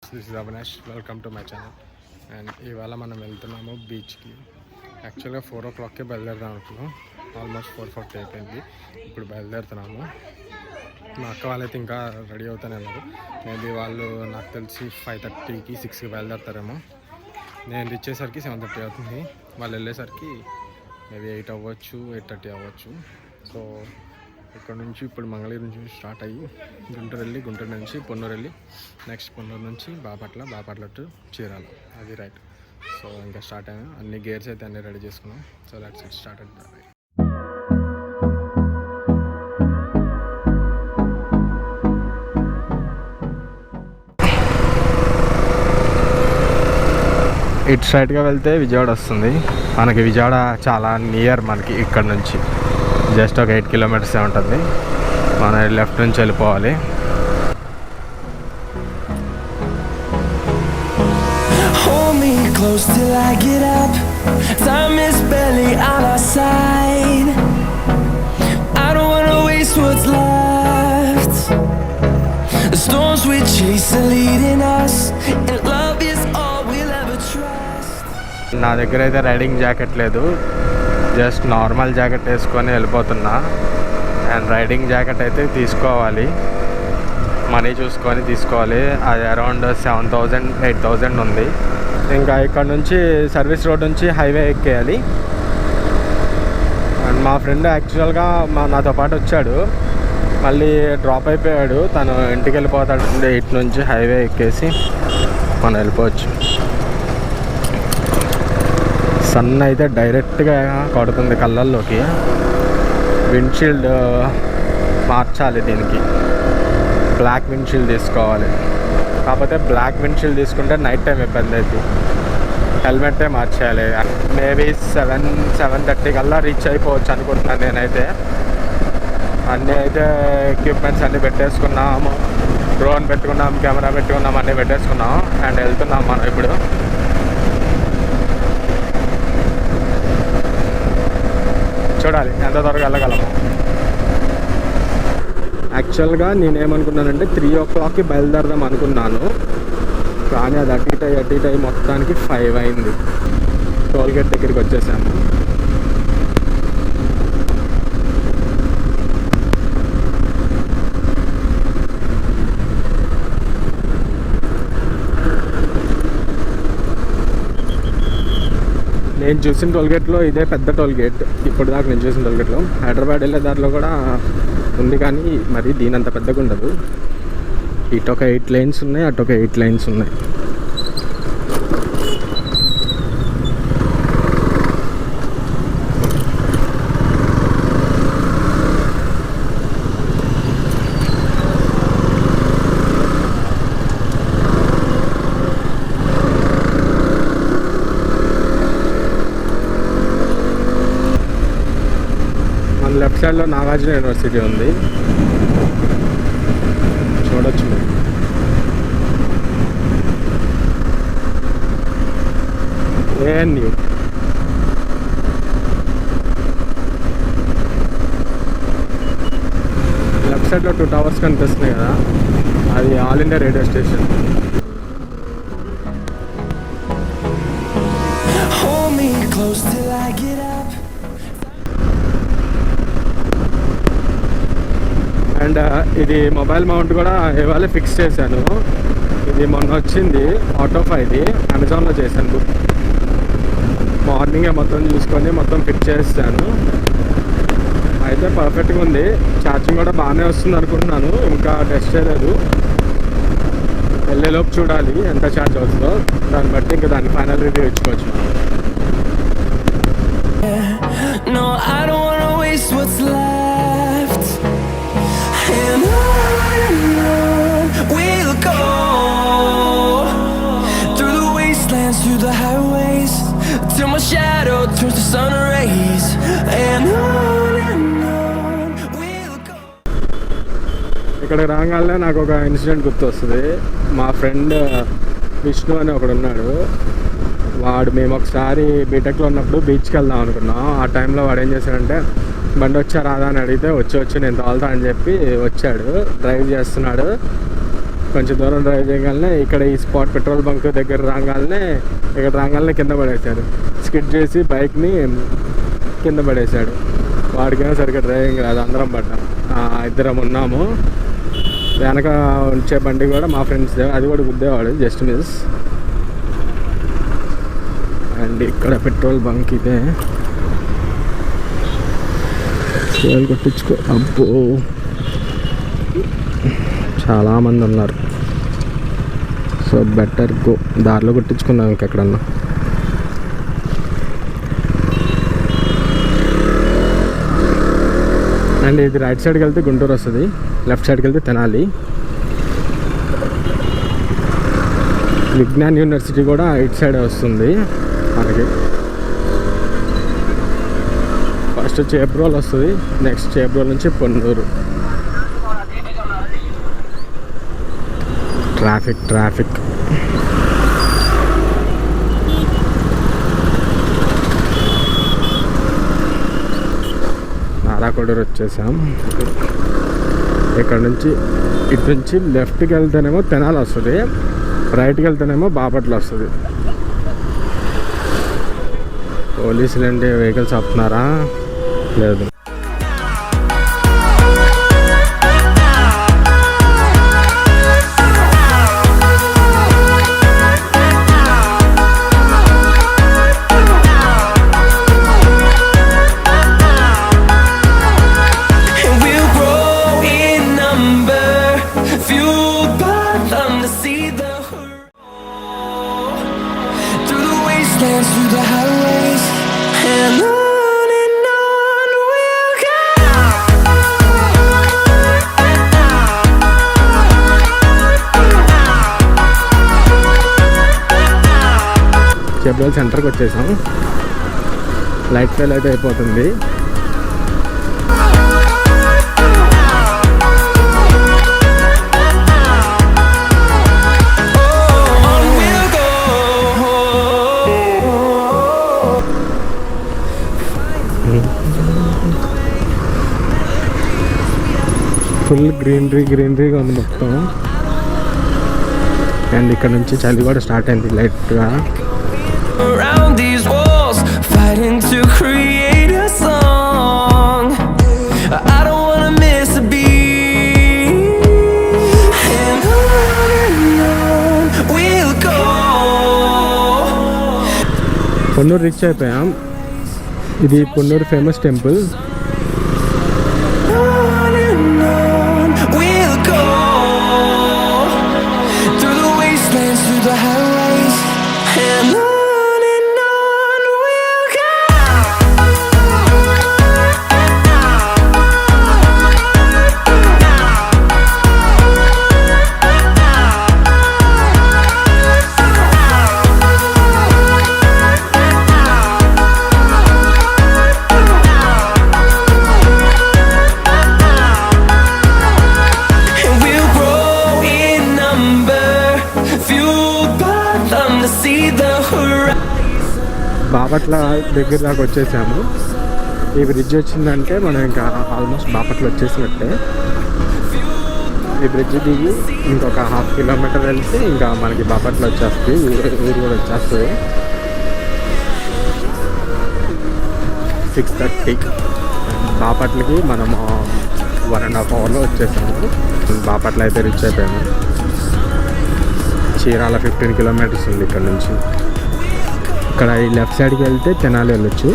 This is Avinash, welcome to my channel. And ఇవాళ మనం వెళ్తున్నాము బీచ్కి. యాక్చువల్గా 4 o'clockకే బయలుదేరుతాం అనుకున్నాం. ఆల్మోస్ట్ 4:40 అయిపోయింది. ఇప్పుడు బయలుదేరుతున్నాము. మా అక్క వాళ్ళైతే ఇంకా రెడీ అవుతూనే ఉన్నారు. మేబీ వాళ్ళు నాకు తెలిసి 5:30కి 6కి బయలుదేరుతారేమో. నేను రీచ్ అయ్యేసరికి 7:30 అవుతుంది. వాళ్ళు వెళ్ళేసరికి మేబీ 8 అవ్వచ్చు, 8:30 అవ్వచ్చు. సో ఇక్కడ నుంచి ఇప్పుడు మంగళగిరి నుంచి స్టార్ట్ అయ్యి గుంటూరు వెళ్ళి, గుంటూరు నుంచి పొన్నూరు వెళ్ళి, నెక్స్ట్ పొన్నూరు నుంచి బాపట్ల టు చీరాల. అది రైట్. సో ఇంకా స్టార్ట్ అయ్యాను. అన్ని గేర్స్ అయితే అన్నీ రెడీ చేసుకున్నాం. So let's get started. ఇటు స్ట్రైట్గా వెళ్తే విజయవాడ వస్తుంది. మనకి విజయవాడ చాలా నియర్. మనకి ఇక్కడ నుంచి జస్ట్ ఒక 8 kilometers ఉంటుంది. మనం లెఫ్ట్ నుంచి వెళ్ళిపోవాలి. Close till I get up. Time is barely on our side. I don't wanna waste what's left. The storms we chase are leading us, and love is all we'll ever trust. నా దగ్గర అయితే riding jacket లేదు. Just normal jacket వేసుకొని వెళ్ళిపోతున్నా. And riding jacket అయితే తీసుకోవాలి. Money చూసుకొని తీసుకోవాలి. అది అరౌండ్ 7,000 8,000 ఉంది. ఇంకా ఇక్కడ నుంచి సర్వీస్ రోడ్ నుంచి హైవే ఎక్కేయాలి. అండ్ మా ఫ్రెండ్ యాక్చువల్గా నాతో పాటు వచ్చాడు, మళ్ళీ డ్రాప్ అయిపోయాడు. తను ఇంటికి వెళ్ళిపోతాడు. ఇటు నుంచి హైవే ఎక్కేసి మనం వెళ్ళిపోవచ్చు. సన్ అయితే డైరెక్ట్గా కొడుతుంది కళ్ళల్లోకి. విండ్షీల్డ్ మార్చాలి. దీనికి బ్లాక్ విండ్షీల్డ్ తీసుకోవాలి. కాకపోతే బ్లాక్ విండ్షీల్డ్ తీసుకుంటే నైట్ టైం ఇబ్బంది అవుతుంది. హెల్మెట్టే మార్చేయాలి. మేబీ 7:30 కల్లా రీచ్ అయిపోవచ్చు అనుకుంటున్నాను నేనైతే. అన్నీ అయితే ఎక్విప్మెంట్స్ అన్నీ పెట్టేసుకున్నాము. డ్రోన్ పెట్టుకున్నాం, కెమెరా పెట్టుకున్నాం, అన్నీ పెట్టేసుకున్నాం. అండ్ వెళ్తున్నాం మనం ఇప్పుడు. చూడాలి ఎంత త్వరగా వెళ్ళగలము. యాక్చువల్గా నేనేమనుకున్నానంటే 3 o'clockకి బయలుదేరదాం అనుకున్నాను. కానీ అది అటు ఇటు మొత్తానికి 5 అయింది. టోల్గేట్ దగ్గరికి వచ్చేసాము. నేను చూసిన టోల్గేట్లో ఇదే పెద్ద టోల్గేట్ ఇప్పుడు దాకా నేను చూసిన టోల్గేట్లో. హైదరాబాద్ వెళ్ళే దారిలో కూడా ఉంది, కానీ మరి దీనంత పెద్దగా ఉండదు. ఇటు ఒక 8 lanes ఉన్నాయి, అటు ఒక 8 lanes ఉన్నాయి. మన లెఫ్ట్ సైడ్లో నాగార్జున యూనివర్సిటీ ఉంది, చూడొచ్చు. ANU లెఫ్ట్ సైడ్లో 2 towers కనిపిస్తున్నాయి కదా, అది all India radio station. Hold me close till I get up. And ఇది మొబైల్ మౌంట్ కూడా ఇవాళ ఫిక్స్ చేశాను. ఇది మొన్న వచ్చింది ఆటోఫైది, అమెజాన్లో చేశాను బుక్. మార్నింగే మొత్తం చూసుకొని మొత్తం ఫిక్స్ చేస్తాను. అయితే పర్ఫెక్ట్గా ఉంది. ఛార్జింగ్ కూడా బాగానే వస్తుంది అనుకుంటున్నాను. ఇంకా టెస్ట్ చేయలేదు. వెళ్ళేలోపు చూడాలి ఎంత ఛార్జ్ అవుతుందో. దాన్ని బట్టి ఇంకా దాన్ని ఫైనల్ రివ్యూ ఇచ్చుకోవచ్చు. No, I don't wanna waste what's left. And on we'll go, through the wastelands, through the highways, till my shadow turns to sun rays. And on we'll go. ఇక్కడ రాగానే నాకు ఒక ఇన్సిడెంట్ గుర్తొస్తుంది. మా friend Vishnu అని ఒకడు ఉన్నాడు. మేము ఒకసారి బీటెక్లో ఉన్నప్పుడు బీచ్కి వెళ్దాం అనుకున్నాం. ఆ టైంలో వాడు ఏం చేశాడంటే, బండి వచ్చా రాదా అని అడిగితే వచ్చి నేను తోలుతా అని చెప్పి వచ్చాడు. డ్రైవ్ చేస్తున్నాడు. కొంచెం దూరం డ్రైవ్ చేయగానే ఇక్కడ ఈ స్పాట్ పెట్రోల్ బంక్ దగ్గర రాగానే కింద పడేశాడు. స్కిడ్ చేసి బైక్ని కింద పడేశాడు. వాడికైనా సరిగ్గా డ్రైవింగ్ రాదు. అందరం పడ్డాం, ఇద్దరం ఉన్నాము. వెనక ఉంచే బండి కూడా మా ఫ్రెండ్స్, అది కూడా గుద్దేవాడు, జస్ట్ మిస్. అండ్ ఇక్కడ పెట్రోల్ బంక్ ఇదే. కొట్టించుకో. అబ్బో చాలామంది ఉన్నారు. So better go. దారిలో కొట్టించుకున్నాం ఇంకెక్కడన్నా. అండ్ ఇది రైట్ సైడ్కి వెళ్తే గుంటూరు వస్తుంది, లెఫ్ట్ సైడ్కి వెళ్తే తెనాలి. విజ్ఞాన్ యూనివర్సిటీ కూడా ఇటు సైడే వస్తుంది మనకి. ఫస్ట్ చేబ్రోల్ వస్తుంది, నెక్స్ట్ చేబ్రోల్ నుంచి పొన్నూరు. ట్రాఫిక్ నారాకొడూరు వచ్చేసాం. ఇక్కడ నుంచి ఇటు నుంచి లెఫ్ట్కి వెళ్తేనేమో తెనాలి వస్తుంది, రైట్కి వెళ్తేనేమో బాపట్ల వస్తుంది. పోలీసులు ఏంటి వెహికల్స్ ఆపుతున్నారా? లేదు. Through the highways and on we'll go. Chebrol సెంటర్కి వచ్చేసాం. లైట్ ఫెయిల్ అయితే అయిపోతుంది. ఫుల్ గ్రీనరీగా ఉంది మొత్తం. అండ్ ఇక్కడ నుంచి చలి కూడా స్టార్ట్ అయింది లైట్గా. పొన్నూరు రీచ్ అయిపోయాం. ఇది పొన్నూరు ఫేమస్ టెంపుల్. బాపట్ల దగ్గర దాకా వచ్చేసాము. ఈ బ్రిడ్జ్ వచ్చిందంటే మనం ఇంకా ఆల్మోస్ట్ బాపట్ల వచ్చేసినట్టే. ఈ బ్రిడ్జ్ దిగి ఇంకొక 1/2 కిలోమీటర్ వెళ్తే ఇంకా మనకి బాపట్ల వచ్చేస్తుంది, ఊరు కూడా వచ్చేస్తుంది. 6:30 బాపట్లకి మనము 1.5 అవర్లో వచ్చేసాము. బాపట్ల అయితే రీచ్ అయిపోయాము. చీరాల 15 కిలోమీటర్స్ ఉంది ఇక్కడ నుంచి. ఇక్కడ ఈ లెఫ్ట్ సైడ్కి వెళ్తే తెనాలి వెళ్ళొచ్చు,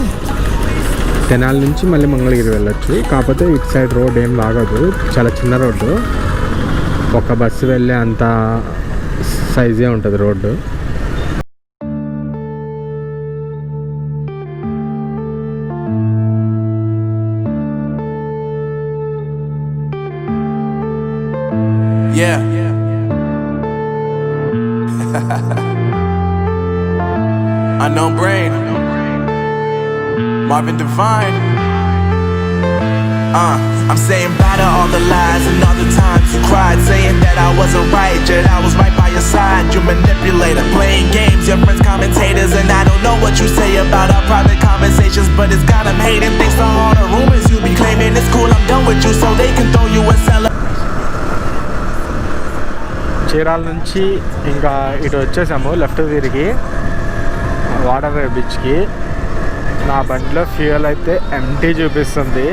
తెనాలి నుంచి మళ్ళీ మంగళగిరి వెళ్ళొచ్చు. కాకపోతే ఇటు సైడ్ రోడ్ ఏం లాగదు, చాలా చిన్న రోడ్డు, ఒక బస్సు వెళ్ళే అంత సైజే ఉంటుంది road. Unknown brain, Marvin Divine. I'm saying bye to all the lies and all the times you cried, saying that I wasn't right, yet I was right by your side. You manipulator, playing games, your friends commentators, and I don't know what you say about our private conversations, but it's got them hating. Thanks to all the rumors you be claiming, it's cool, I'm done with you, so they can throw you a cellar. Chirala నుంచి ఇంకా ఇటు వచ్చేసాము left తిరిగి water బీచ్కి. నా బండిలో fuel అయితే empty చూపిస్తుంది.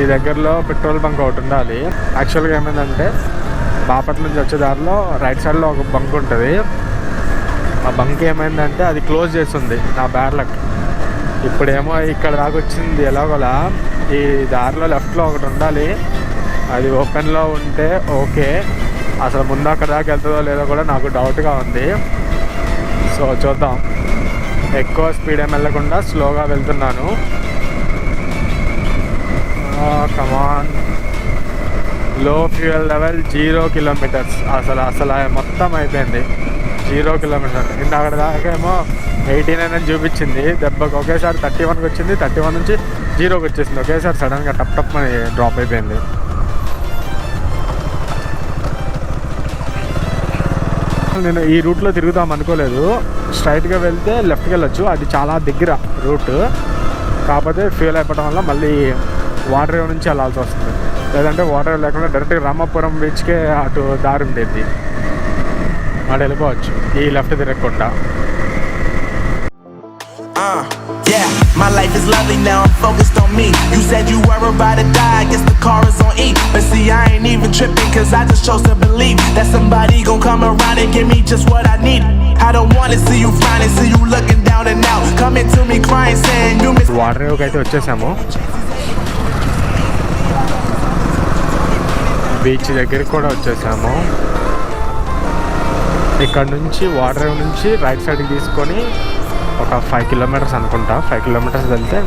ఈ దగ్గరలో పెట్రోల్ బంక్ ఒకటి ఉండాలి. యాక్చువల్గా ఏమైందంటే బాపట్ల నుంచి వచ్చే దారిలో రైట్ సైడ్లో ఒక బంక్ ఉంటుంది. ఆ బంక్ ఏమైందంటే అది క్లోజ్ చేస్తుంది నా బ్యార్లక్. ఇప్పుడేమో ఇక్కడ దాకా వచ్చింది ఎలాగోలా. ఈ దారిలో లెఫ్ట్లో ఒకటి ఉండాలి, అది ఓపెన్లో ఉంటే ఓకే. అసలు ముందు అక్కడ దాకా వెళ్తుందో లేదో కూడా నాకు డౌట్గా ఉంది. సో చూద్దాం. ఎక్కువ స్పీడ్ ఏం వెళ్ళకుండా స్లోగా వెళ్తున్నాను. కమాన్. లో ఫ్యూయల్ లెవెల్ 0 కిలోమీటర్స్. అసలు మొత్తం అయిపోయింది 0 కిలోమీటర్. ఇంకా అక్కడ దాకా ఏమో 89 అని చూపించింది. దెబ్బకి ఒకేసారి 31కి వచ్చింది. 31 నుంచి 0కి వచ్చేసింది. ఒకేసారి సడన్గా టప్ అని డ్రాప్ అయిపోయింది. నేను ఈ రూట్లో తిరుగుదాం అనుకోలేదు. స్ట్రైట్గా వెళ్తే లెఫ్ట్కి వెళ్ళొచ్చు, అది చాలా దగ్గర రూట్. కాకపోతే ఫ్యూయల్ అయిపోవడం వల్ల మళ్ళీ వాటర్ వేవ్ నుంచి వెళ్ళాల్సి వస్తుంది. లేదంటే వాటర్ వేవ్ లేకుండా డైరెక్ట్గా రామాపురం బీచ్కే అటు దారి ఉండేది, అటు వెళ్ళిపోవచ్చు ఈ లెఫ్ట్ తిరగకుండా. Yeah, my life is lovely now, I'm focused on me. You said you were about to die, I guess the car is on E. But see, I ain't even tripping, cause I just chose to believe that somebody gon' come around and give me just what I need. I don't wanna see you frowning, see you looking down and out, coming to me crying, saying you miss. Water వేవ్కి అయితే వచ్చేసాము. Beach దగ్గరికి కూడా వచ్చేసాము. ఇక్కడ నుంచి water wave నుంచి right సైడ్కి తీసుకొని ఒక 5 కిలోమీటర్స్ అనుకుంటా. 5 కిలోమీటర్స్ వెళ్తే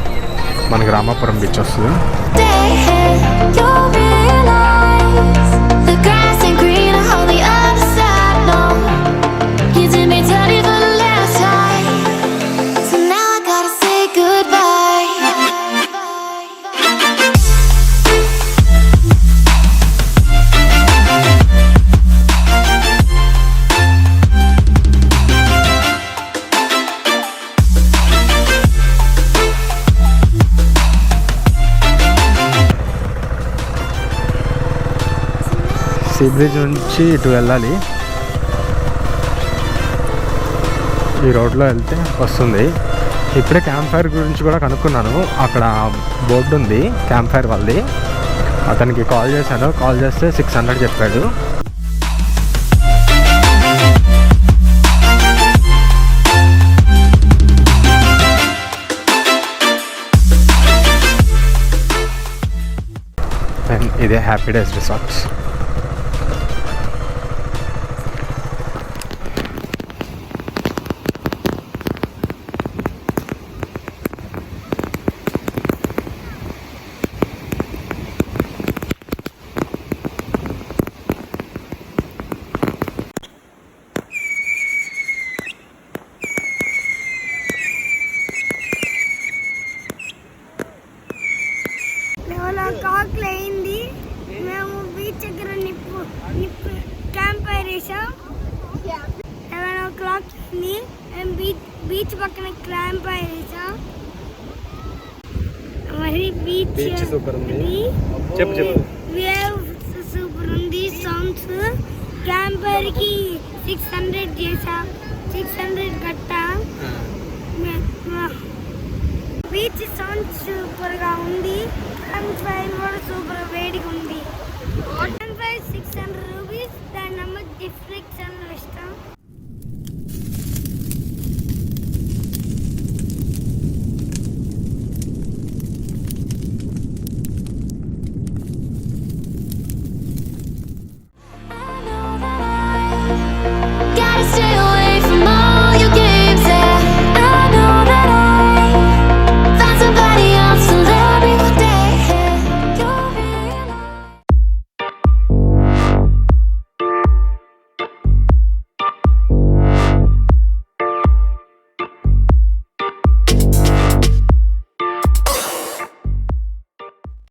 మనకి రామాపురం బీచ్ వస్తుంది. సీ బ్రిడ్జ్ నుంచి ఇటు వెళ్ళాలి. ఈ రోడ్లో వెళ్తే వస్తుంది. ఇప్పుడే క్యాంప్ ఫైర్ గురించి కూడా కనుక్కున్నాను. అక్కడ బోర్డు ఉంది క్యాంప్ ఫైర్ వాళ్ళది. అతనికి కాల్ చేశాను. కాల్ చేస్తే 600 చెప్పాడు. ఇదే హ్యాపీ డేస్ రిసార్ట్స్. కాకులైంది. మేము బీచ్ దగ్గర నిప్పు క్యాంప్ ఫైర్ వేసాం. 11 o'clock అయింది. మేము బీచ్ పక్కన క్యాంప్ ఫైర్ వేసాం. మరి బీచ్ సూపర్ ఉంది. వేవ్ సూపర్ ఉంది. సౌండ్స్ క్యాంప్ ఫైర్ కి 600 చేసా. 600 కట్టా. బీచ్ సౌండ్ సూపర్ గా ఉంది. క్యాంప్ ఫైర్ కూడా సూపర్ వేడిగా ఉంది. Camp fire 600 rupees. దాని నెంబర్ డిస్క్రిప్షన్ లో ఇస్తాం.